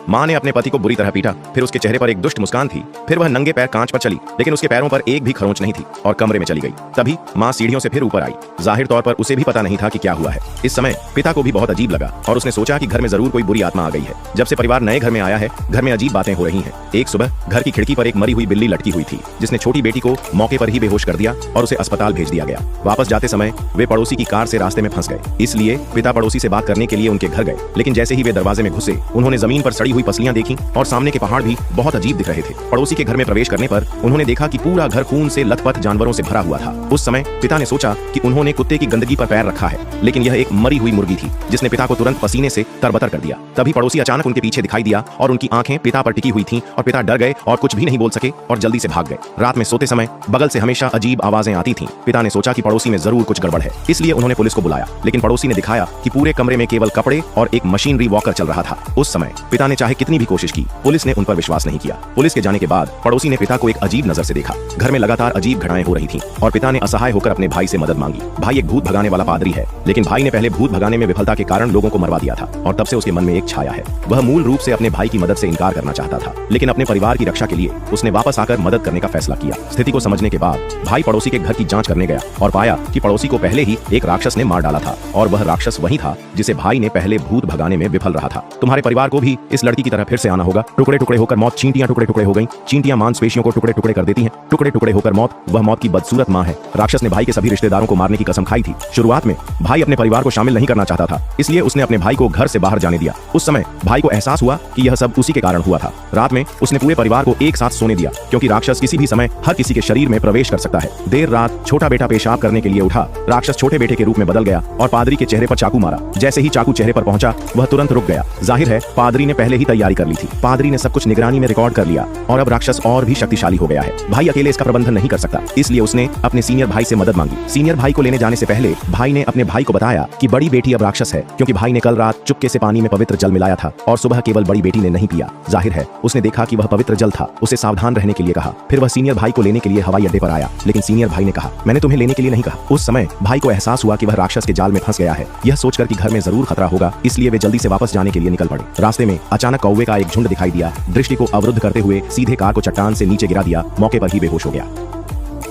माँ ने अपने पति को बुरी तरह पीटा, फिर उसके चेहरे पर एक दुष्ट मुस्कान थी। फिर वह नंगे पैर कांच पर चली, लेकिन उसके पैरों पर एक भी खरोंच नहीं थी और कमरे में चली गई। तभी माँ सीढ़ियों से फिर ऊपर आई। जाहिर तौर पर उसे भी पता नहीं था कि क्या हुआ है। इस समय पिता को भी बहुत अजीब लगा और उसने सोचा कि घर में जरूर कोई बुरी आत्मा आ गई है। जब से परिवार नए घर में आया है, घर में अजीब बातें हो रही हैं। एक सुबह घर की खिड़की पर एक मरी हुई बिल्ली लटकी हुई थी, जिसने छोटी बेटी को मौके पर ही बेहोश कर दिया और उसे अस्पताल भेज दिया गया। वापस जाते समय वे पड़ोसी की कार से रास्ते में फंस गए, इसलिए पिता पड़ोसी से बात करने के लिए उनके घर गए। लेकिन जैसे ही वे दरवाजे में घुसे, उन्होंने जमीन पर सड़ी हुई पसलियां देखी और सामने के पहाड़ भी बहुत अजीब दिख रहे थे। पड़ोसी के घर में प्रवेश करने पर उन्होंने देखा कि पूरा घर खून से लथपथ जानवरों से भरा हुआ था। उस समय पिता ने सोचा कि उन्होंने कुत्ते की गंदगी पर पैर रखा है, लेकिन यह एक मरी हुई मुर्गी थी, जिसने पिता को तुरंत पसीने से तरबतर कर दिया। तभी पड़ोसी अचानक उनके पीछे दिखाई दिया और उनकी आंखें पिता पर टिकी हुई थीं और पिता डर गए और कुछ भी नहीं बोल सके और जल्दी से भाग गए। रात में सोते समय बगल से हमेशा अजीब आवाजें आती थीं। पिता ने सोचा कि पड़ोसी में जरूर कुछ गड़बड़ है, इसलिए उन्होंने पुलिस को बुलाया। लेकिन पड़ोसी ने दिखाया कि पूरे कमरे में केवल कपड़े और एक मशीनरी वॉकर चल रहा था। उस समय पिता ने चाहे कितनी भी कोशिश की, पुलिस ने उन पर विश्वास नहीं किया। पुलिस के जाने के बाद पड़ोसी ने पिता को एक अजीब नजर से देखा। घर में लगातार अजीब घटनाएं हो रही थीं और पिता ने असहाय होकर अपने भाई से मदद मांगी। भाई एक भूत भगाने वाला पादरी है, लेकिन भाई ने पहले भूत भगाने में विफलता के कारण लोगों को मरवा दिया था और तब से उसके मन में एक छाया है। वह मूल रूप से अपने भाई की मदद से इनकार करना चाहता था, लेकिन अपने परिवार की रक्षा के लिए उसने वापस आकर मदद करने का फैसला किया। स्थिति को समझने के बाद भाई पड़ोसी के घर की जांच करने गया और पाया कि पड़ोसी को पहले ही एक राक्षस ने मार डाला था और वह राक्षस वही था जिसे भाई ने पहले भूत भगाने में विफल रहा था। तुम्हारे परिवार को भी इस लड़की की तरह फिर से आना होगा। टुकड़े टुकड़े होकर मौत, चींटियां टुकड़े टुकड़े हो गईं। चींटियां मांसपेशियों को टुकड़े टुकड़े कर देती हैं। टुकड़े टुकड़े होकर मौत, वह मौत की बदसूरत मां है। राक्षस ने भाई के सभी रिश्तेदारों को मारने की कसम खाई थी। शुरुआत में भाई अपने परिवार को शामिल नहीं करना चाहता था, इसलिए उसने अपने भाई को घर से बाहर जाने दिया। उस समय भाई को एहसास हुआ कि यह सब उसी के कारण हुआ था। रात में उसने पूरे परिवार को एक साथ सोने दिया, क्योंकि राक्षस किसी भी समय हर किसी के शरीर में प्रवेश कर सकता है। देर रात छोटा बेटा पेशाब करने के लिए उठा। राक्षस छोटे बेटे के रूप में बदल गया और पादरी के चेहरे पर चाकू मारा। जैसे ही चाकू चेहरे पर पहुंचा, वह तुरंत रुक गया। जाहिर है पादरी ने पहले ही तैयारी कर ली थी। पादरी ने सब कुछ निगरानी में रिकॉर्ड कर लिया और अब राक्षस और भी शक्तिशाली हो गया है। भाई अकेले इसका प्रबंधन नहीं कर सकता, इसलिए उसने अपने सीनियर भाई से मदद मांगी। सीनियर भाई को लेने जाने से पहले भाई ने अपने भाई को बताया कि बड़ी बेटी अब राक्षस है, क्योंकि भाई ने कल रात चुपके से पानी में पवित्र जल मिलाया था और सुबह केवल बड़ी बेटी ने नहीं पिया। जाहिर है उसने देखा कि वह पवित्र जल था, उसे सावधान रहने के लिए कहा। फिर वह सीनियर भाई को लेने के लिए हवाई अड्डे पर आया, लेकिन सीनियर भाई ने कहा, मैंने तुम्हें लेने के लिए नहीं कहा। उस समय भाई को एहसास हुआ कि वह राक्षस के जाल में फंस गया है। यह सोचकर कि घर में जरूर खतरा होगा, इसलिए वे जल्दी से वापस जाने के लिए निकल पड़े। रास्ते में अचानक कौवे का एक झुंड दिखाई दिया। दृष्टि को अवरुद्ध करते हुए सीधे कार को चट्टान से नीचे गिरा दिया। मौके पर ही बेहोश हो गया।